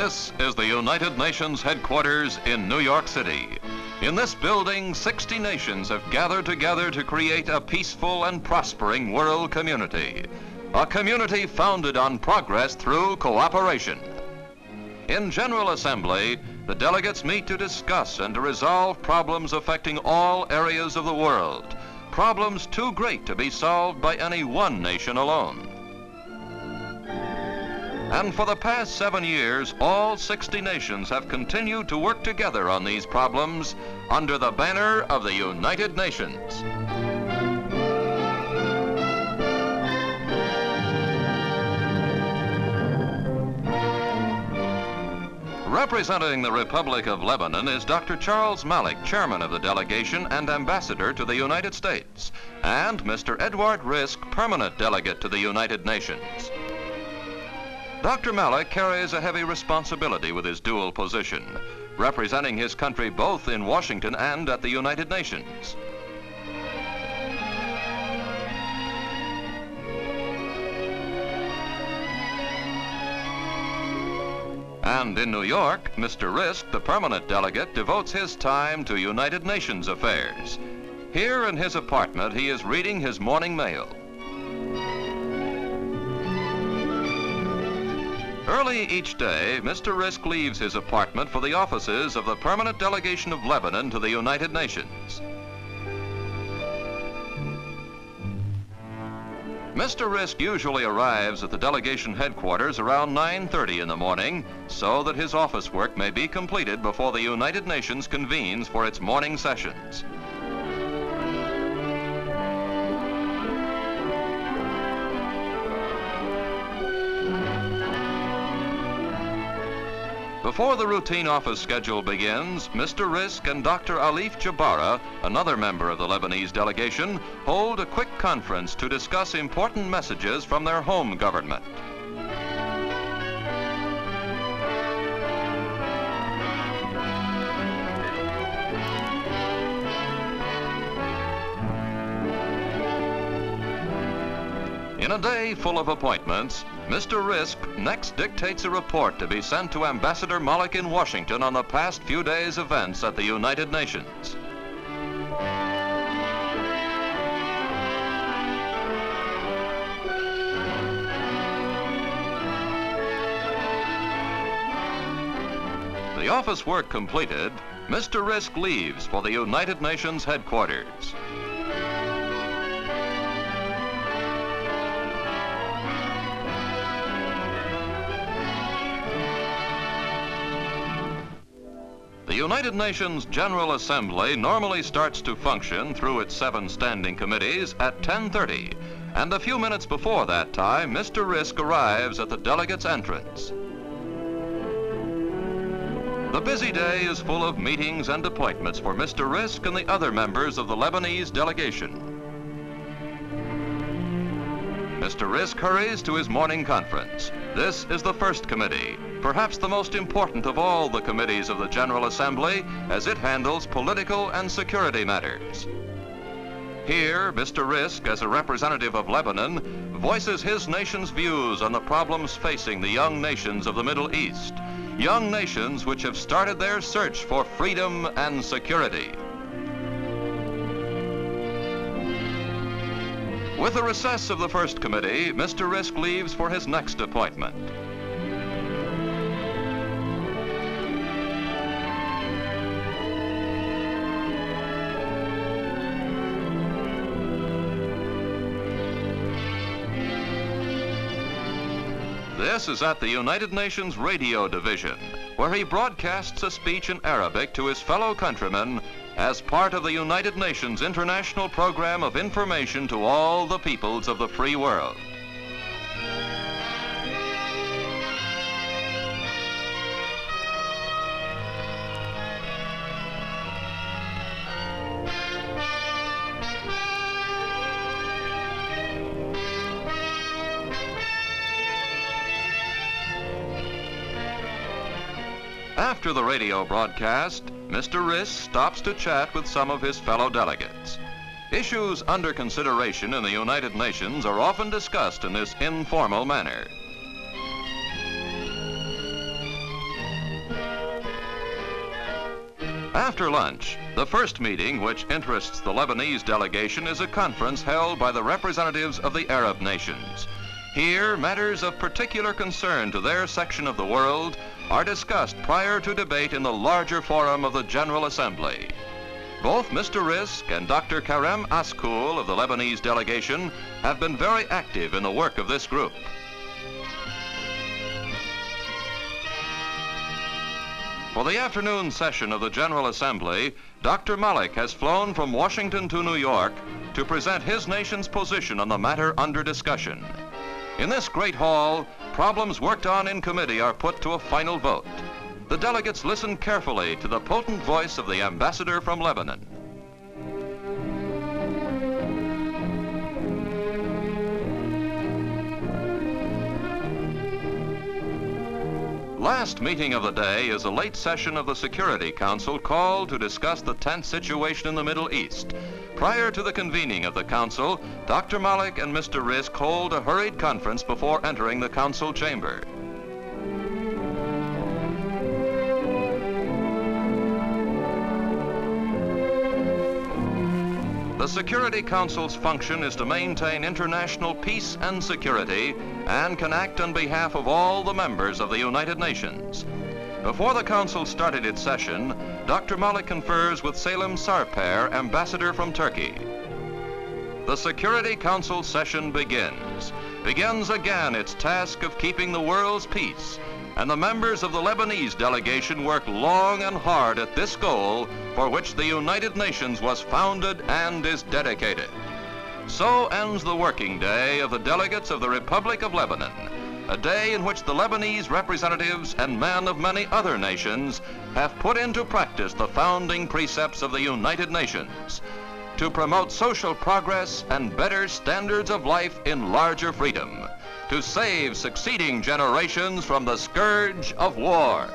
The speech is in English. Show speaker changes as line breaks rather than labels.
This is the United Nations headquarters in New York City. In this building, 60 nations have gathered together to create a peaceful and prospering world community. A community founded on progress through cooperation. In General Assembly, the delegates meet to discuss and to resolve problems affecting all areas of the world. Problems too great to be solved by any one nation alone. And for the past 7 years, all 60 nations have continued to work together on these problems under the banner of the United Nations. Representing the Republic of Lebanon is Dr. Charles Malik, chairman of the delegation and ambassador to the United States, and Mr. Edward Risk, permanent delegate to the United Nations. Dr. Malik carries a heavy responsibility with his dual position, representing his country both in Washington and at the United Nations. And in New York, Mr. Risk, the permanent delegate, devotes his time to United Nations affairs. Here in his apartment, he is reading his morning mail. Early each day, Mr. Risk leaves his apartment for the offices of the Permanent Delegation of Lebanon to the United Nations. Mr. Risk usually arrives at the delegation headquarters around 9:30 in the morning so that his office work may be completed before the United Nations convenes for its morning sessions. Before the routine office schedule begins, Mr. Risk and Dr. Alif Jabara, another member of the Lebanese delegation, hold a quick conference to discuss important messages from their home government. In a day full of appointments, Mr. Risk next dictates a report to be sent to Ambassador Malik in Washington on the past few days' events at the United Nations. The office work completed, Mr. Risk leaves for the United Nations headquarters. The United Nations General Assembly normally starts to function through its 7 standing committees at 10:30, and a few minutes before that time, Mr. Risk arrives at the delegates' entrance. The busy day is full of meetings and appointments for Mr. Risk and the other members of the Lebanese delegation. Mr. Risk hurries to his morning conference. This is the first committee, perhaps the most important of all the committees of the General Assembly, as it handles political and security matters. Here, Mr. Risk, as a representative of Lebanon, voices his nation's views on the problems facing the young nations of the Middle East, young nations which have started their search for freedom and security. With the recess of the first committee, Mr. Risk leaves for his next appointment. This is at the United Nations Radio Division, where he broadcasts a speech in Arabic to his fellow countrymen as part of the United Nations International Program of Information to all the peoples of the free world. After the radio broadcast, Mr. Risk stops to chat with some of his fellow delegates. Issues under consideration in the United Nations are often discussed in this informal manner. After lunch, the first meeting which interests the Lebanese delegation is a conference held by the representatives of the Arab nations. Here, matters of particular concern to their section of the world are discussed prior to debate in the larger forum of the General Assembly. Both Mr. Risk and Dr. Karem Askoul of the Lebanese delegation have been very active in the work of this group. For the afternoon session of the General Assembly, Dr. Malik has flown from Washington to New York to present his nation's position on the matter under discussion. In this great hall, problems worked on in committee are put to a final vote. The delegates listen carefully to the potent voice of the ambassador from Lebanon. Last meeting of the day is a late session of the Security Council called to discuss the tense situation in the Middle East. Prior to the convening of the Council, Dr. Malik and Mr. Risk hold a hurried conference before entering the Council chamber. The Security Council's function is to maintain international peace and security and can act on behalf of all the members of the United Nations. Before the Council started its session, Dr. Malik confers with Selim Sarper, ambassador from Turkey. The Security Council session begins again its task of keeping the world's peace, and the members of the Lebanese delegation work long and hard at this goal for which the United Nations was founded and is dedicated. So ends the working day of the delegates of the Republic of Lebanon, a day in which the Lebanese representatives and men of many other nations have put into practice the founding precepts of the United Nations to promote social progress and better standards of life in larger freedom, to save succeeding generations from the scourge of war.